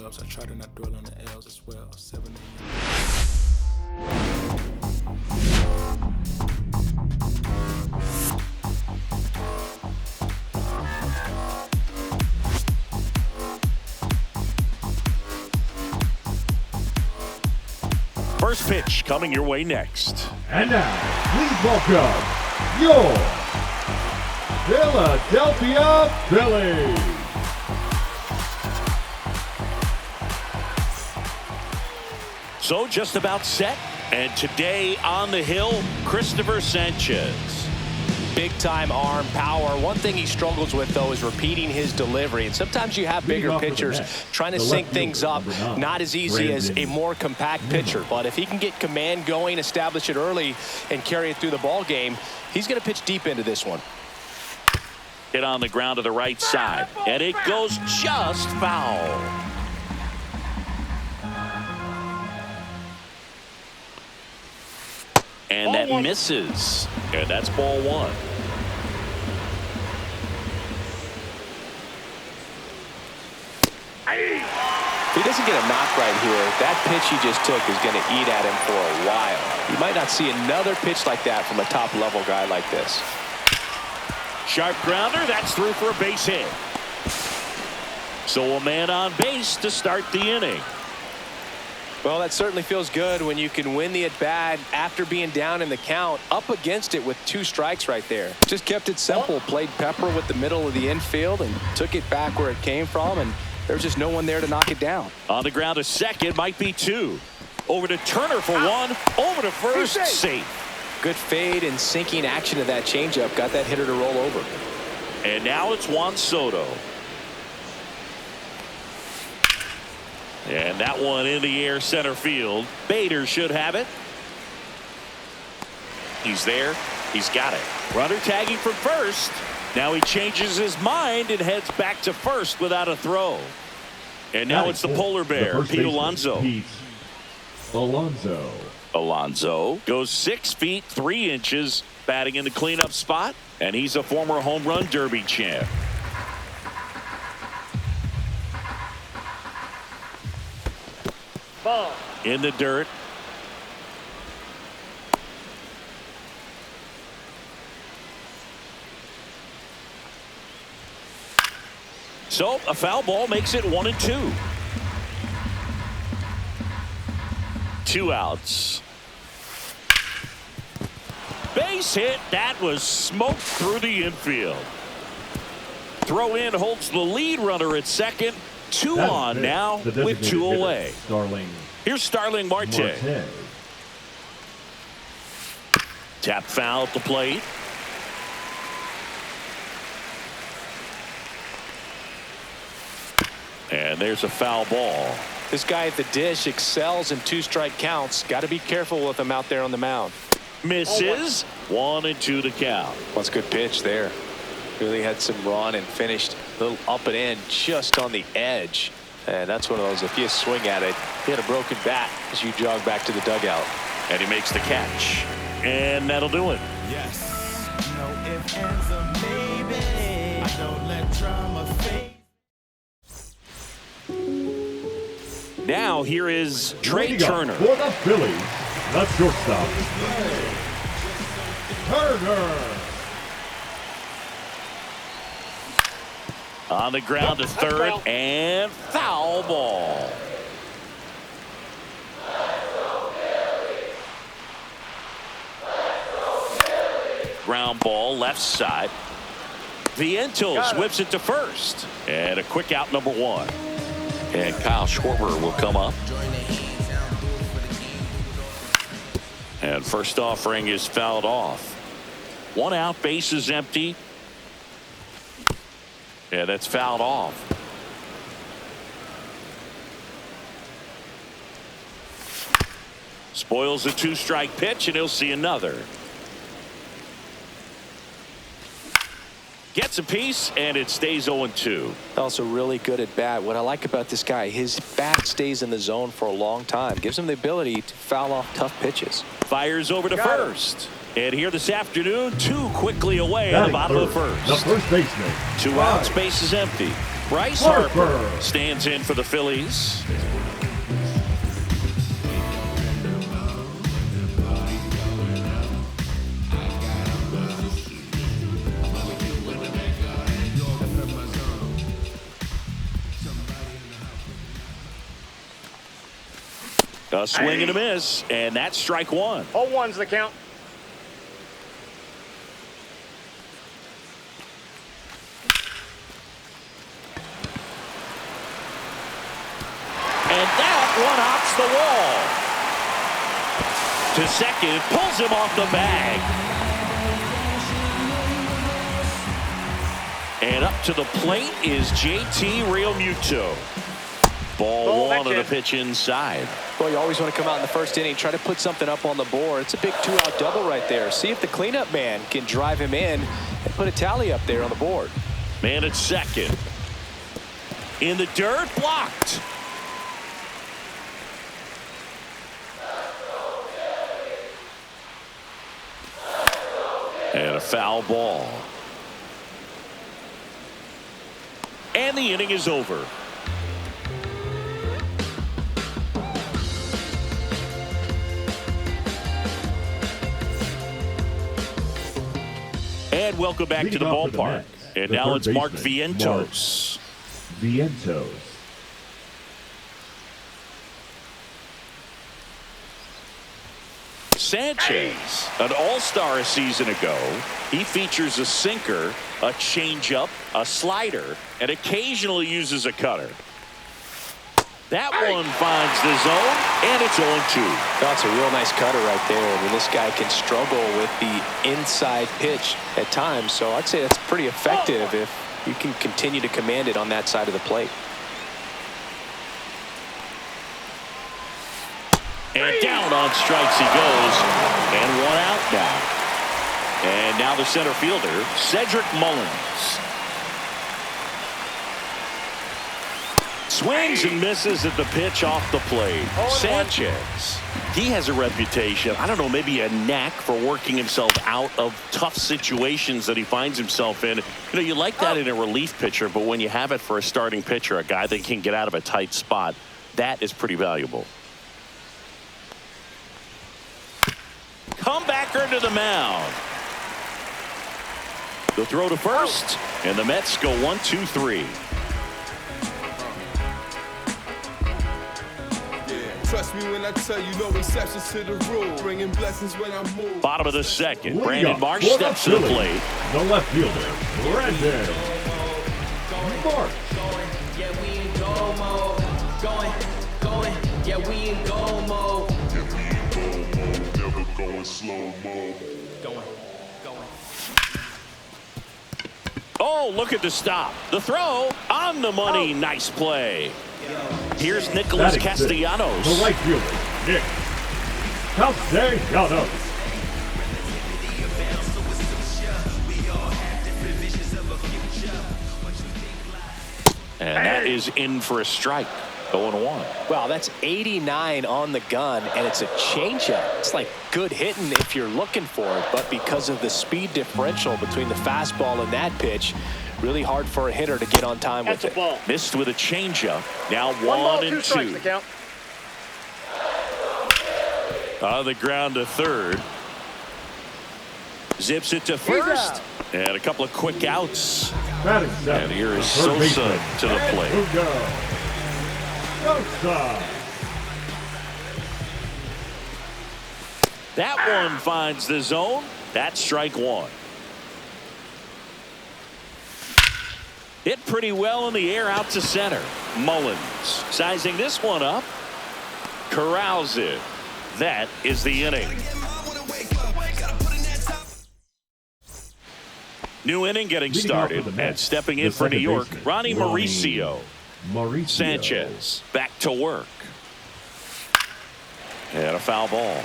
dubs. I try to not dwell on the L's as well. 7 a.m. First pitch coming your way next. And now, please welcome your Philadelphia Phillies. So just about set. And today on the hill, Christopher Sanchez. Big-time arm power. One thing he struggles with, though, is repeating his delivery. And sometimes you have bigger pitchers trying to sync things up. Not as easy as a more compact pitcher. But if he can get command going, establish it early, and carry it through the ball game, he's going to pitch deep into this one. Hit on the ground to the right side. And it goes just foul. And that misses. And that's ball one. If he doesn't get a knock right here, that pitch he just took is going to eat at him for a while. You might not see another pitch like that from a top-level guy like this. Sharp grounder. That's through for a base hit. So a man on base to start the inning. Well, that certainly feels good when you can win the at-bat after being down in the count, up against it with 2 strikes right there. Just kept it simple, played pepper with the middle of the infield and took it back where it came from, and there's just no one there to knock it down. On the ground to second, might be 2. Over to Turner for 1. Over to first, safe. Good fade and sinking action of that changeup got that hitter to roll over. And now it's Juan Soto. And that one in the air center field. Bader should have it. He's there. He's got it. Runner tagging from first. Now he changes his mind and heads back to first without a throw. And now it's the polar bear, Pete Alonso. Alonso goes 6 feet 3 inches, batting in the cleanup spot, and he's a former home run derby champ. Ball. In the dirt. So a foul ball makes it 1-2. 2 outs. Base hit. That was smoked through the infield. Throw in holds the lead runner at second. 2 on now with 2 away. Here's Starling Marte. Tap foul at the plate. And there's a foul ball. This guy at the dish excels in 2-strike counts. Got to be careful with him out there on the mound. Misses. 1-2 to count. That's a good pitch there. Really had some run and finished a little up and in just on the edge. And that's one of those, if you swing at it, he had a broken bat as you jog back to the dugout. And he makes the catch. And that'll do it. Yes. No ifs, ands, or maybe. I don't let drama fade. Now here is Trey Turner. For the Phillies, the shortstop, Turner. On the ground to third, and foul ball. Ground ball left side. Vientos whips it to first. And a quick out, number 1. And Kyle Schwarber will come up. And first offering is fouled off. 1 out, base is empty. Yeah, that's fouled off. Spoils a 2-strike pitch, and he'll see another. Gets a piece, and it stays 0-2. Also really good at bat. What I like about this guy, his bat stays in the zone for a long time. Gives him the ability to foul off tough pitches. Fires over to first. And here this afternoon, 2 quickly away at the bottom of the first. The first baseman. 2 outs, base is empty. Bryce Harper stands in for the Phillies. A swing and a miss, and that's strike one. 0-1's the count. And that one hops the wall. To second, pulls him off the bag. And up to the plate is JT Realmuto. Ball one on the pitch inside. Well, you always want to come out in the first inning, try to put something up on the board. It's a big two-out double right there. See if the cleanup man can drive him in and put a tally up there on the board. Man at second. In the dirt, blocked. And a foul ball. And the inning is over. And welcome back to the ballpark. And now it's Mark Vientos. Sanchez, an all-star a season ago. He features a sinker, a changeup, a slider, and occasionally uses a cutter. That one finds the zone, and it's 0-2. That's a real nice cutter right there. I mean, this guy can struggle with the inside pitch at times, so I'd say that's pretty effective if you can continue to command it on that side of the plate. And down on strikes he goes, and one out now. And now the center fielder, Cedric Mullins. Swings and misses at the pitch off the plate. Sanchez, he has a reputation, I don't know, maybe a knack for working himself out of tough situations that he finds himself in. You know, you like that in a relief pitcher, but when you have it for a starting pitcher, a guy that can get out of a tight spot, that is pretty valuable. Comebacker to the mound. The throw to first, and the Mets go 1-2-3. Trust me when I tell you, no exceptions to the rule. Bringing blessings when I move. Bottom of the second, Brandon Marsh steps to the plate. The left fielder, Brandon Marsh. Yeah, we in go mode. Going. Yeah, we in go mode. Never going slow mode. Going. Oh, look at the stop. The throw on the money. Nice play. Here's Nicholas Castellanos. The right fielder, Nick Castellanos. And that is in for a strike. 0-1. Wow, that's 89 on the gun, and it's a changeup. It's like good hitting if you're looking for it, but because of the speed differential between the fastball and that pitch, really hard for a hitter to get on time with it. Missed with a changeup. Now 1-2. On the ground to third. Zips it to first. And a couple of quick outs. And here is Sosa to the plate. That one finds the zone. That's strike one. Hit pretty well in the air out to center. Mullins sizing this one up. Corrals it. That is the inning. New inning getting started, and stepping in for New York, Ronnie Mauricio. Sanchez back to work. And a foul ball.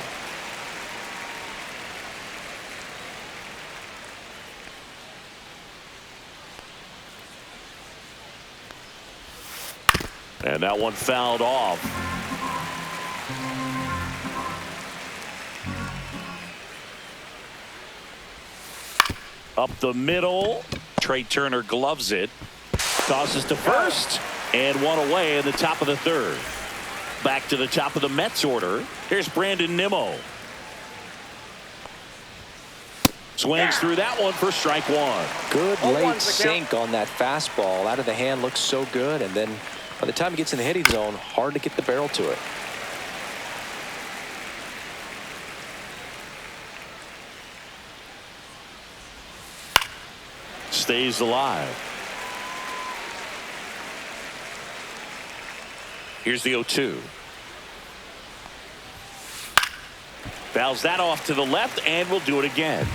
And that one fouled off. Up the middle. Trey Turner gloves it. tosses to first, and one away in the top of the third. Back to the top of the Mets order. Here's Brandon Nimmo. Swings through that one for strike one. Good late sink on that fastball. Out of the hand, looks so good, and then by the time he gets in the hitting zone, hard to get the barrel to it. Stays alive. Here's the 0-2. Fouls that off to the left, and we'll do it again.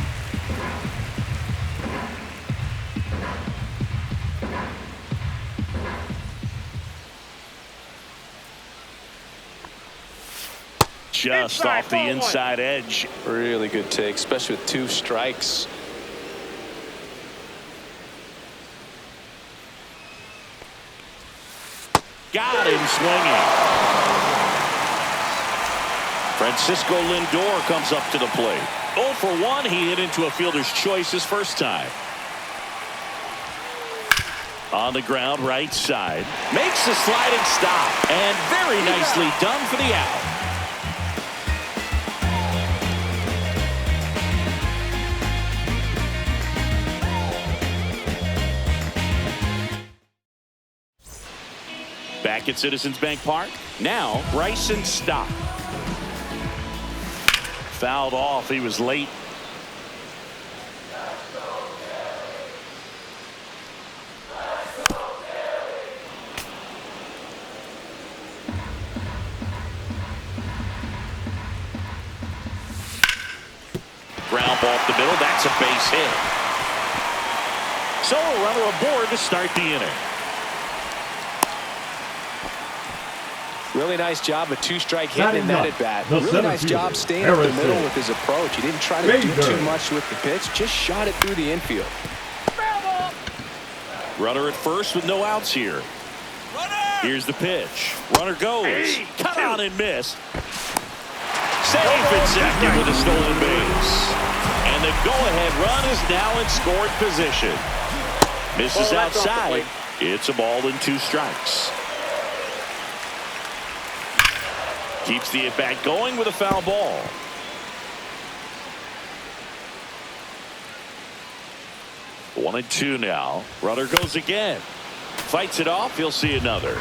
Just off the inside edge. Really good take, especially with 2 strikes. Got him swinging. Francisco Lindor comes up to the plate. 0 for 1. He hit into a fielder's choice his first time. On the ground, right side. Makes the sliding stop. And very nicely done for the out. Back at Citizens Bank Park. Now, Bryson Stott. Fouled off. He was late. Ground ball up the middle. That's a base hit. So a runner aboard to start the inning. Really nice job, a 2-strike hit in that at bat. Really nice job staying up the middle with his approach. He didn't try to do too much with the pitch, just shot it through the infield. Runner at first with no outs here. Here's the pitch. Runner goes. Cut on and miss. Safe at second with a stolen base. And the go-ahead run is now in scoring position. Misses outside. It's a ball and 2 strikes. Keeps the at-bat going with a foul ball. One and 2 now. Runner goes again. Fights it off. He'll see another.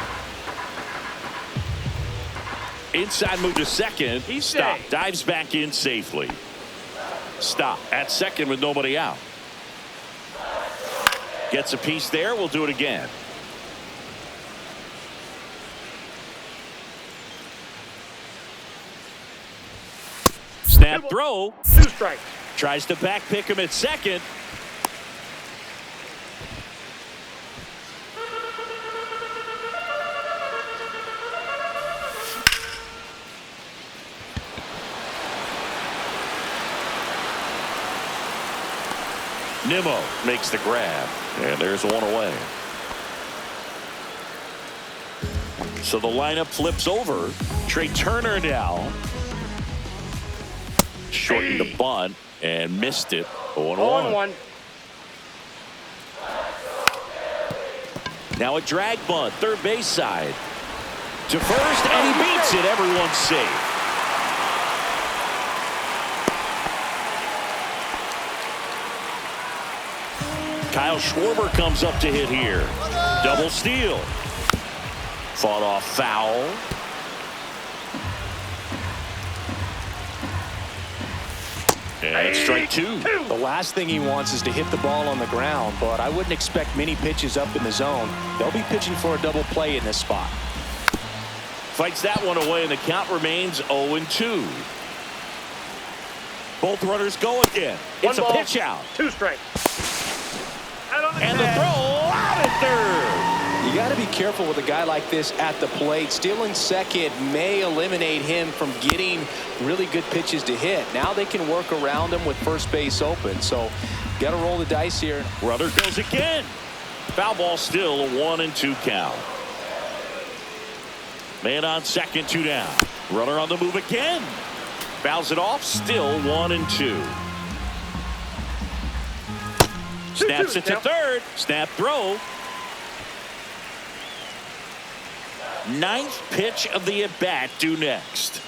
Inside move to second. Stop. Dives back in safely. Stop at second with nobody out. Gets a piece there. We'll do it again. Snap throw. 2 strikes. Tries to back pick him at second. Nimmo makes the grab, and there's one away. So the lineup flips over. Trey Turner now. Shortened the bunt and missed it. 0-1. Now a drag bunt, third base side. To first, and he beats it. Everyone's safe. Kyle Schwarber comes up to hit here. Double steal. Fought off foul. And strike 2. The last thing he wants is to hit the ball on the ground, but I wouldn't expect many pitches up in the zone. They'll be pitching for a double play in this spot. Fights that one away, and the count remains 0-2. Both runners go again. It's a pitch out. 2 strikes. And the throw out at third. You got to be careful with a guy like this at the plate. Stealing second may eliminate him from getting really good pitches to hit. Now they can work around him with first base open. So got to roll the dice here. Runner goes again. Foul ball, still a 1-2 count. Man on second, 2 down. Runner on the move again. Fouls it off, still 1-2. Snaps it to third. Snap throw. Ninth pitch of the at-bat due next.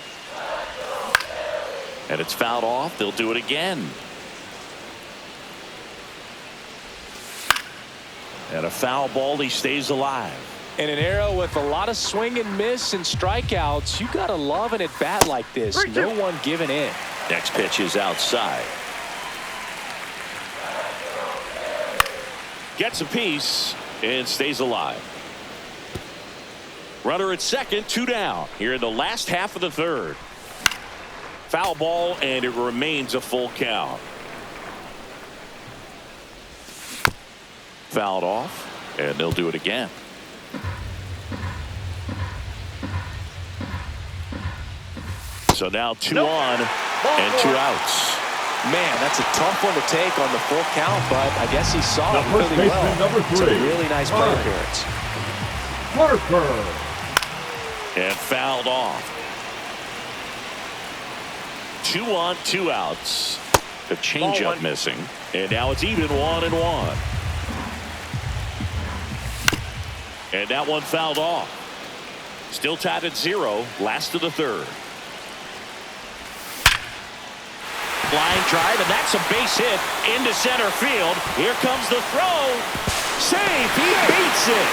And it's fouled off. They'll do it again. And a foul ball. He stays alive. In an era with a lot of swing and miss and strikeouts, you got to love an at-bat like this. No one giving in. Next pitch is outside. Gets a piece and stays alive. Runner at second, 2 down here in the last half of the third. Foul ball, and it remains a full count. Fouled off, and they'll do it again. So now 2 on and 2 outs. Man, that's a tough one to take on the full count, but I guess he saw it really well. Number 3. It's a really nice play appearance. Parker. And fouled off. 2 on, 2 outs. The changeup missing, and now it's even 1-1. And that one fouled off. Still tied at 0. Last of the third. Line drive, and that's a base hit into center field. Here comes the throw. Safe. He beats it.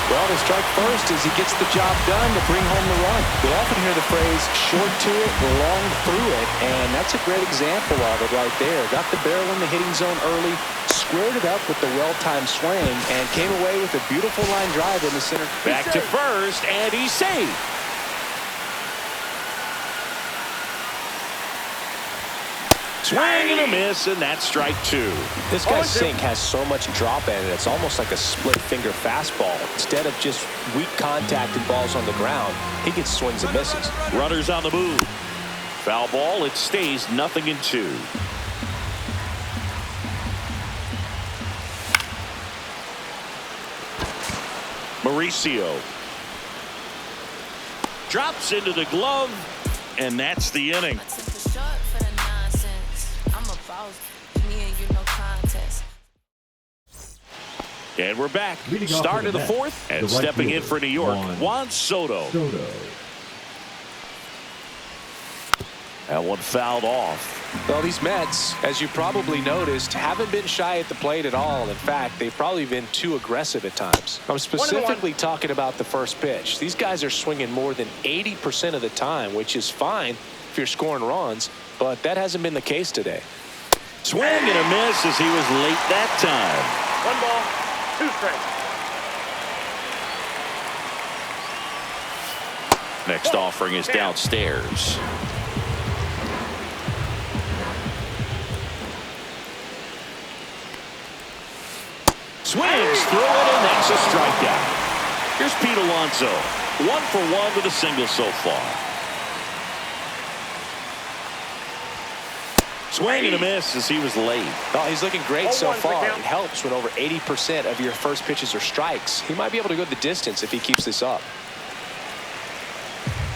Well, to strike first as he gets the job done to bring home the run. We often hear the phrase short to it, long through it, and that's a great example of it right there. Got the barrel in the hitting zone early, squared it up with the well-timed swing, and came away with a beautiful line drive in the center. Back to first, and he's safe. Swing and a miss, and that's strike 2. This guy's sink has so much drop in it, it's almost like a split-finger fastball. Instead of just weak contact and balls on the ground, he gets swings and misses. Runners on the move. Foul ball, it stays 0-2. Mauricio drops into the glove, and that's the inning. And we're back. Start of the fourth, and stepping in for New York, Juan Soto. That one fouled off. Well, these Mets, as you probably noticed, haven't been shy at the plate at all. In fact, they've probably been too aggressive at times. I'm specifically talking about the first pitch. These guys are swinging more than 80% of the time, which is fine if you're scoring runs, but that hasn't been the case today. Swing and a miss as he was late that time. 1 ball, 2 strikes. Next offering is downstairs. Swings through it, and that's a strikeout. Here's Pete Alonso, 1 for 1 with a single so far. Swing and a miss as he was late. Oh, he's looking great so far. It helps when over 80% of your first pitches are strikes. He might be able to go the distance if he keeps this up.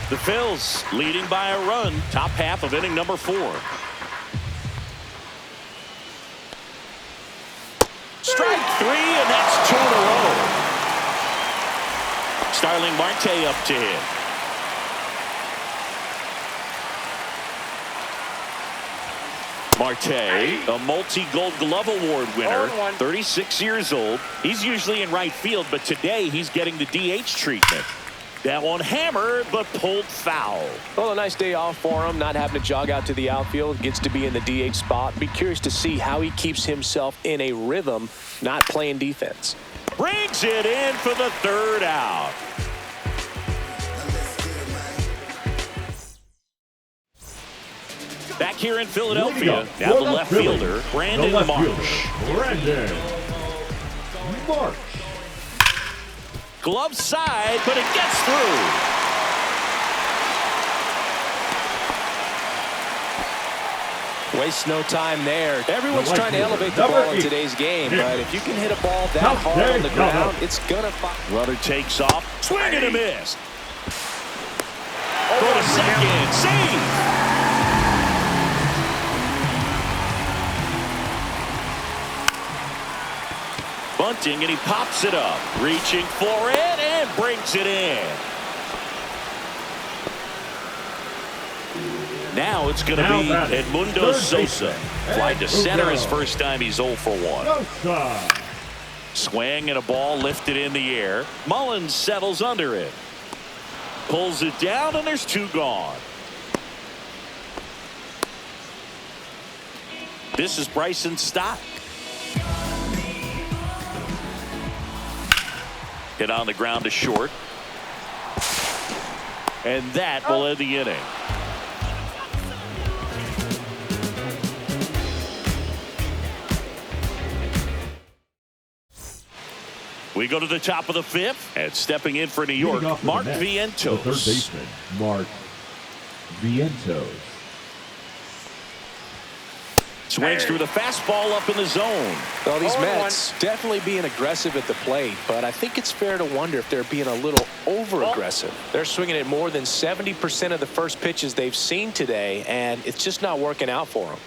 The Phils leading by a run, top half of inning number 4. Strike 3, and that's 2 in a row. Starling Marte up to hit. Marte, a multi-Gold Glove Award winner, 36 years old. He's usually in right field, but today he's getting the DH treatment. That one hammered, but pulled foul. Well, a nice day off for him, not having to jog out to the outfield. Gets to be in the DH spot. Be curious to see how he keeps himself in a rhythm, not playing defense. Brings it in for the 3rd out. Back here in Philadelphia, now the left fielder, Brandon Marsh. Glove side, but it gets through. Waste no time there. Everyone's trying to elevate the ball in today's game, but if you can hit a ball that hard on the ground, it's gonna fire. Runner takes off, swing and a miss. Go to second, save. bunting, and he pops it up. Reaching for it and brings it in. Now it's going to be Edmundo Sosa. Fly to center his first time. He's 0 for 1. Swing and a ball lifted in the air. Mullins settles under it. Pulls it down, and there's 2 gone. This is Bryson Stott. Hit on the ground to short. And that will end the inning. We go to the top of the 5th, and stepping in for New York, Mark Vientos. The third baseman, Mark Vientos. Swings through the fastball up in the zone. Well, these Mets definitely being aggressive at the plate, but I think it's fair to wonder if they're being a little over-aggressive. They're swinging at more than 70% of the first pitches they've seen today, and it's just not working out for them.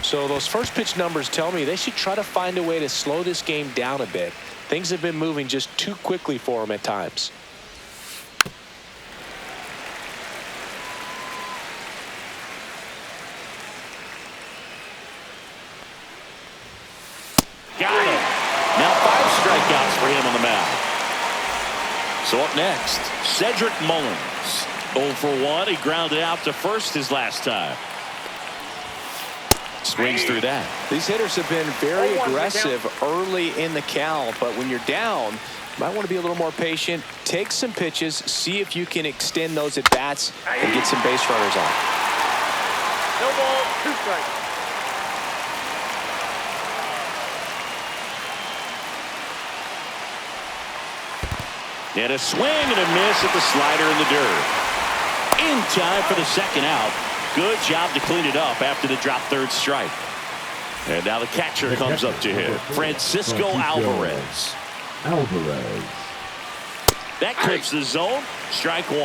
So those first pitch numbers tell me they should try to find a way to slow this game down a bit. Things have been moving just too quickly for them at times. Got him. Now 5 strikeouts for him on the mound. So up next, Cedric Mullins. 0 for 1. He grounded out to first his last time. Swings through that. These hitters have been very aggressive early in the count, but when you're down, you might want to be a little more patient. Take some pitches, see if you can extend those at bats and get some base runners on. No ball, 2 strikes. And a swing and a miss at the slider in the dirt. In time for the second out. Good job to clean it up after the drop third strike. And now the catcher comes up to hit. Francisco Alvarez. That clips the zone. Strike 1.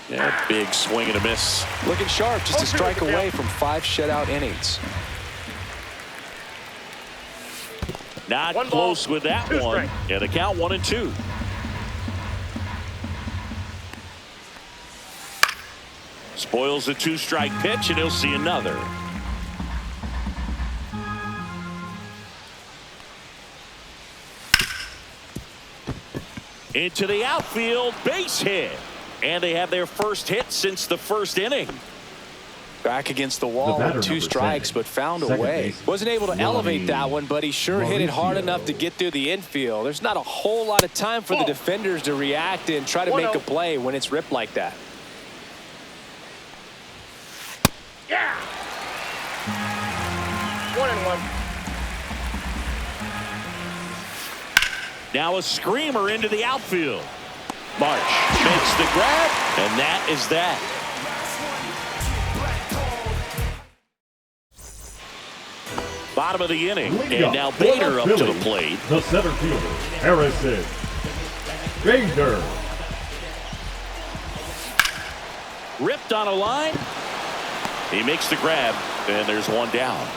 Yeah, big swing and a miss. Looking sharp, just a strike away from 5 shutout innings. Not close with that one. And the count 1-2. Spoils the 2-strike pitch, and he'll see another. Into the outfield, base hit. And they have their first hit since the first inning. Back against the wall with 2 strikes, but found a way. Wasn't able to elevate that one, but he sure hit it hard enough to get through the infield. There's not a whole lot of time for the defenders to react and try to make a play when it's ripped like that. Yeah. 1-1. Now a screamer into the outfield. March makes the grab, and that is that. Bottom of the inning, and now Bader up to the plate. The center fielder, Harrison Bader. Ripped on a line. He makes the grab, and there's 1 down.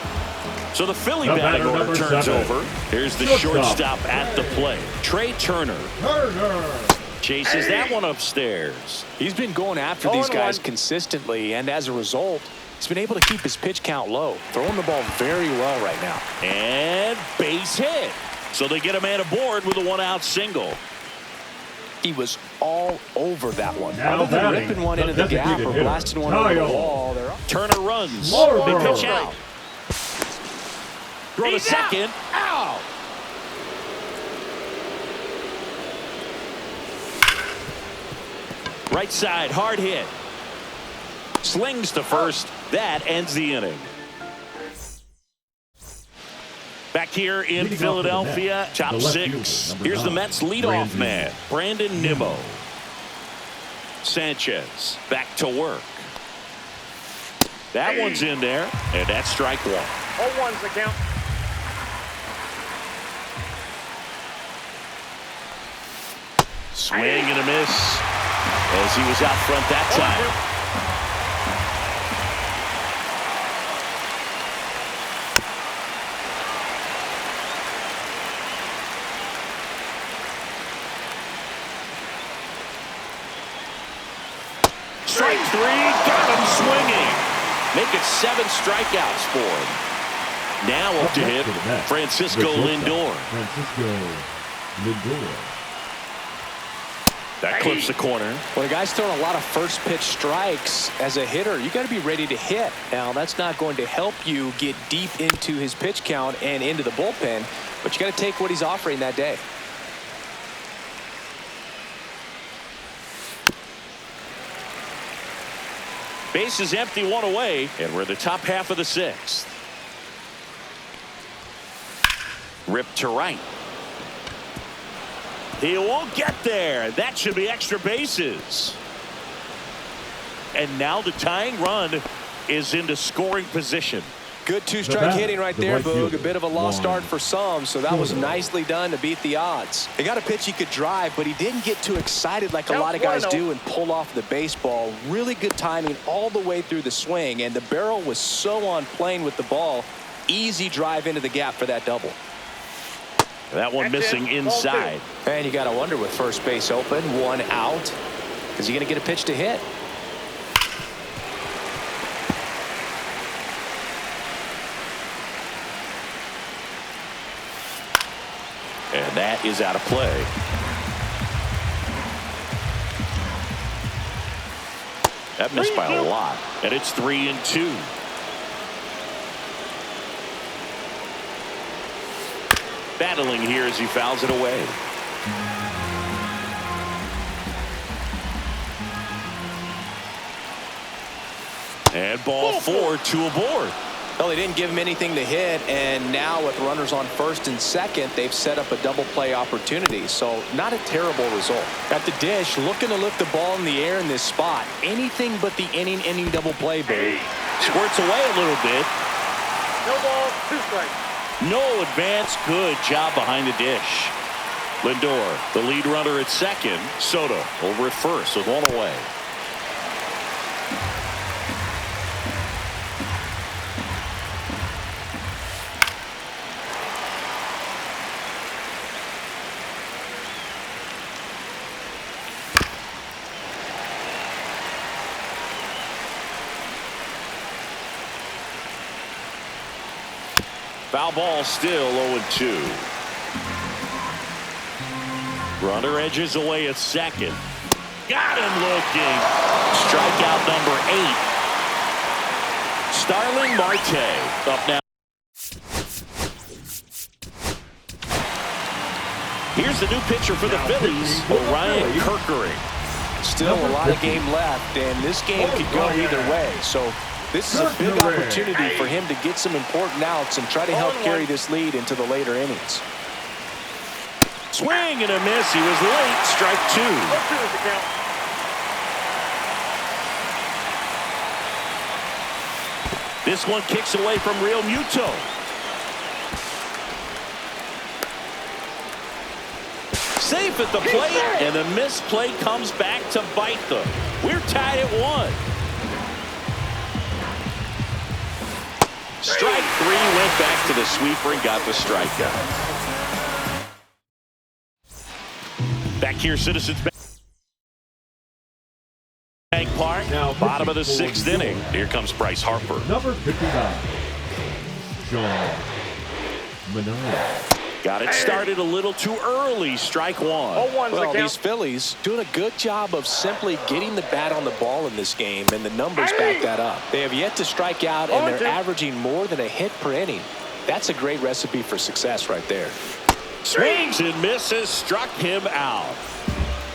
So the Philly batting order turns over. Here's the shortstop at the plate. Trey Turner. Chases that one upstairs. He's been going after these guys consistently, and as a result, he's been able to keep his pitch count low. Throwing the ball very well right now. And base hit. So they get a man aboard with a 1-out single. He was all over that one. Now Other than ripping one into the gap or blasting one over the wall. Turner runs. They pitch out. Throw to second. Out. Right side, hard hit. Slings to first. That ends the inning. Back here in Philadelphia, top 6. Here's the Mets leadoff man, Brandon Nimmo. Sanchez back to work. That one's in there, and that's strike 1. 0-1's the count. Swing and a miss. as he was out front that time. Strike three, got him swinging. Make it 7 strikeouts for him. Now up to hit Francisco Lindor. That clips the corner. When a guy's throwing a lot of first pitch strikes as a hitter, you got to be ready to hit. Now, that's not going to help you get deep into his pitch count and into the bullpen, but you got to take what he's offering that day. Base is empty, 1 away, and we're in the top half of the 6th. Ripped to right. He won't get there. That should be extra bases. And now the tying run is into scoring position. Good 2-strike hitting right there, Boog. A bit of a lost start for some, so that was nicely done to beat the odds. He got a pitch he could drive, but he didn't get too excited like a lot of guys do and pull off the baseball. Really good timing all the way through the swing, and the barrel was so on plane with the ball. Easy drive into the gap for that double. That one missing inside. And you got to wonder with first base open, 1 out, is he going to get a pitch to hit? And that is out of play. That missed by a lot. And it's 3-2. Battling here as he fouls it away. And ball 4, 2 aboard. Well, they didn't give him anything to hit, and now with runners on first and second, they've set up a double play opportunity, so not a terrible result. At the dish, looking to lift the ball in the air in this spot. Anything but the inning double play, baby. Squirts away a little bit. No ball, 2 strikes. No advance. Good job behind the dish. Lindor, the lead runner at second. Soto over at first with 1 away. Foul ball, still 0-2. Runner edges away at second. Got him looking. Strikeout number 8. Starling Marte up now. Here's the new pitcher for the Phillies, Orion Kerkering. Still a lot of game left, and this game could go either way. So this is a big opportunity for him to get some important outs and try to help carry this lead into the later innings. Swing and a miss. He was late. Strike 2. This one kicks away from Real Muto. Safe at the plate, and the missed play comes back to bite them. We're tied at 1. Strike 3, went back to the sweeper and got the strikeout. Back here, Citizens Bank Park, now bottom of the 6th inning. Here comes Bryce Harper. Number 59, Sean Manaea. Got it started a little too early. Strike 1. Well, these Phillies doing a good job of simply getting the bat on the ball in this game, and the numbers back that up. They have yet to strike out, and they're averaging more than a hit per inning. That's a great recipe for success right there. Swings and misses, struck him out.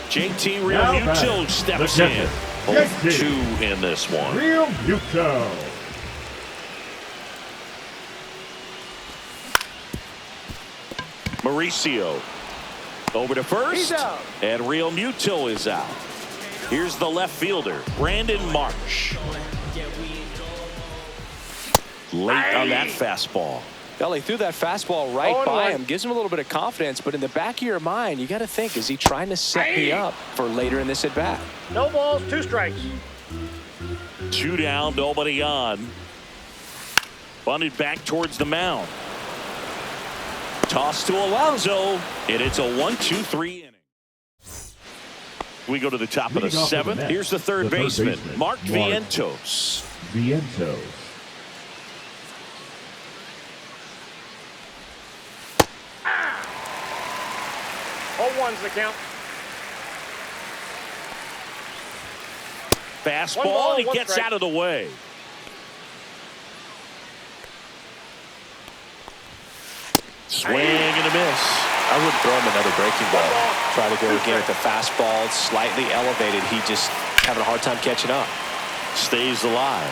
JT Real Muto steps in. 0-2 in this one. Real Muto. Mauricio over to first, and Real Muto is out. Here's the left fielder, Brandon Marsh. Late on that fastball. Well, he threw that fastball right by him, gives him a little bit of confidence, but in the back of your mind, you got to think, is he trying to set me up for later in this at-bat? No balls, 2 strikes. 2 down, nobody on. Bunted back towards the mound. Toss to Alonso, and it's a 1-2-3 inning. We go to the top of the 7th. Here's the third baseman, Mark Vientos. Vientos. Oh, one's the count. Fastball, and he gets out of the way. Swing and a miss. I wouldn't throw him another breaking ball. Try to go again with the fastball, slightly elevated. He just having a hard time catching up. Stays alive.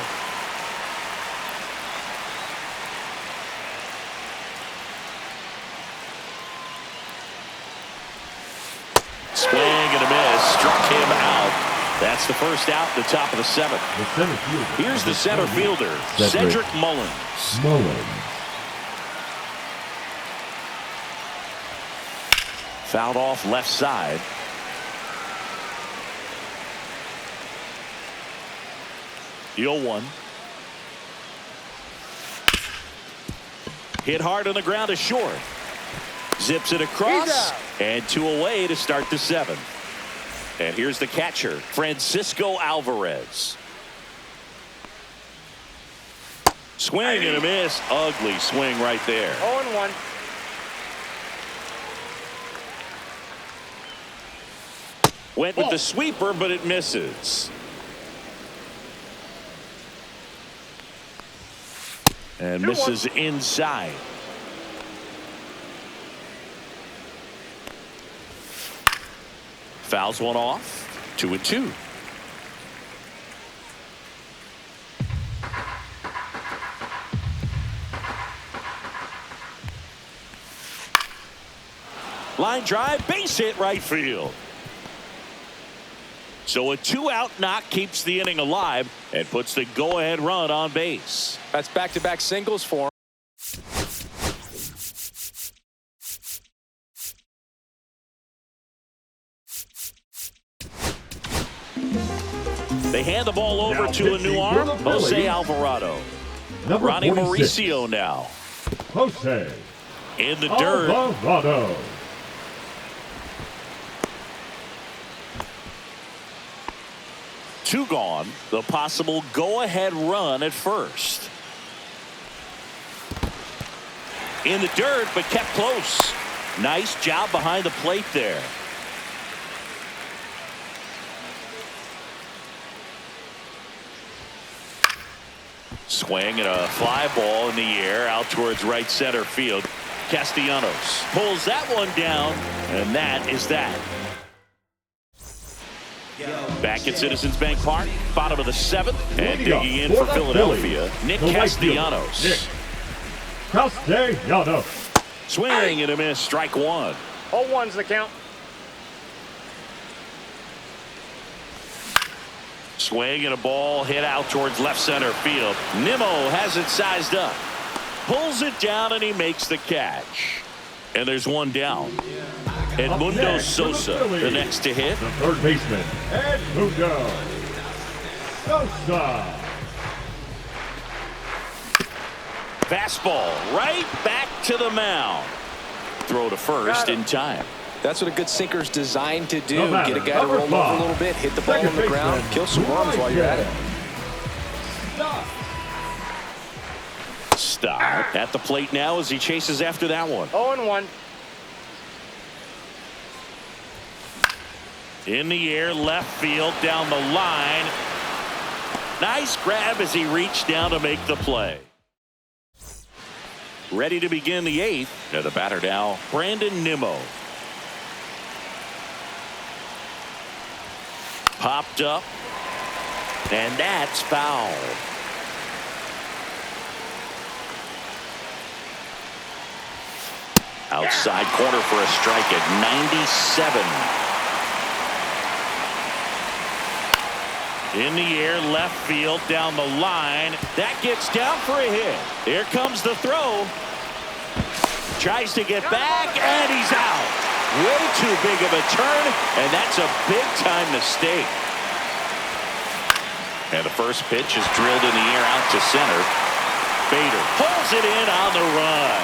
Swing and a miss. Struck him out. That's the first out at the top of the 7th. Here's the center fielder, Cedric Mullins. Fouled off left side. The 0-1. Hit hard on the ground to short. Zips it across, and 2 away to start the 7th. And here's the catcher, Francisco Alvarez. Swing and a miss. Ugly swing right there. 0-1. Went with the sweeper, but it misses. And misses inside. Fouls one off. 2-2. Line drive, base hit right field. So a 2-out knock keeps the inning alive and puts the go-ahead run on base. That's back-to-back singles for him. They hand the ball over to a new arm, Jose Alvarado. Ronnie Mauricio now. Jose in the dirt. Alvarado. Two gone. The possible go-ahead run at first. In the dirt, but kept close. Nice job behind the plate there. Swing and a fly ball in the air out towards right center field. Castellanos pulls that one down, and that is that. Back at Citizens Bank Park, bottom of the 7th, and digging in for Philadelphia, Nick Castellanos. Nick Castellanos. Swing and a miss, strike one. 0-1's the count. Swing and a ball hit out towards left center field. Nimmo has it sized up. Pulls it down and he makes the catch. And there's one down. Edmundo Sosa, the next to hit. The third baseman, Edmundo Sosa. Fastball right back to the mound. Throw to first in time. That's what a good sinker's designed to do. Get a guy to roll over a little bit, hit the ball on the ground, kill some runs while you're at it. Stop at the plate now as he chases after that one. 0-1. In the air, left field, down the line. Nice grab as he reached down to make the play. Ready to begin the 8th. Now the batter now, Brandon Nimmo. Popped up, and that's foul. Outside corner for a strike at 97. In the air, left field, down the line. That gets down for a hit. Here comes the throw. Tries to get back, and he's out. Way too big of a turn, and that's a big-time mistake. And the first pitch is drilled in the air out to center. Bader pulls it in on the run.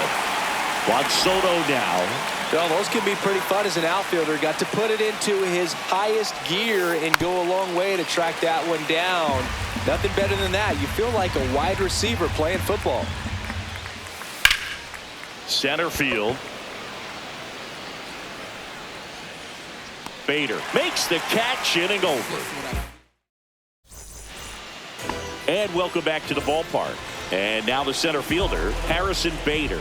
Juan Soto now. Well, those can be pretty fun as an outfielder. Got to put it into his highest gear and go a long way to track that one down. Nothing better than that. You feel like a wide receiver playing football. Center field. Bader makes the catch, inning over. And welcome back to the ballpark. And now the center fielder, Harrison Bader.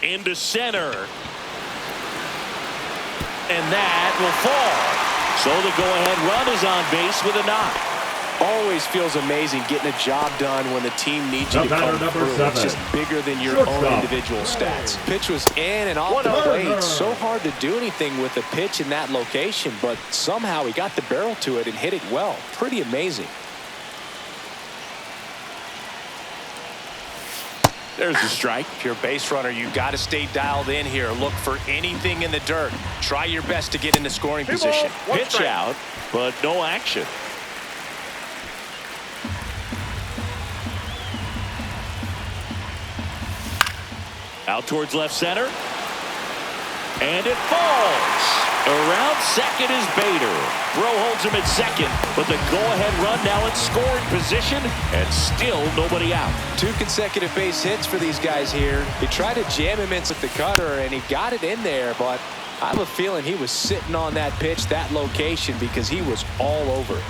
Into center. And that will fall. So the go-ahead run is on base with a knock. Always feels amazing getting a job done when the team needs you to come through. It's just bigger than your own individual stats. Pitch was in and off the plate. So hard to do anything with a pitch in that location, but somehow he got the barrel to it and hit it well. Pretty amazing. There's the strike. If you're a base runner, you've got to stay dialed in here. Look for anything in the dirt. Try your best to get into scoring position. Pitch out, but no action. Out towards left center. And it falls. Around second is Bader. Throw holds him at second, but the go-ahead run now in scoring position, and still nobody out. 2 consecutive base hits for these guys here. He tried to jam him into the cutter, and he got it in there, but I have a feeling he was sitting on that pitch, that location, because he was all over it.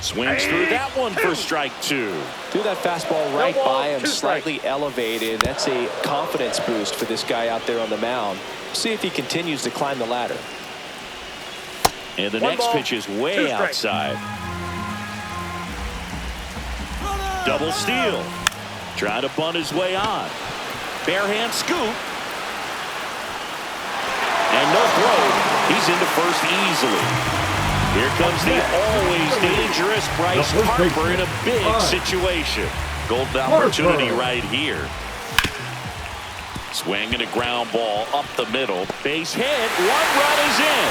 Swings through that one for strike 2. Threw that fastball right by him, slightly elevated. That's a confidence boost for this guy out there on the mound. See if he continues to climb the ladder. And the next pitch is way outside. Double steal. Trying to bunt his way on. Bare hand scoop. And no throw. He's into first easily. Here comes the always dangerous Bryce Harper in a big situation. Golden opportunity right here. Swing and a ground ball up the middle. Base hit. One run is in.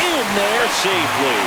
In there safely.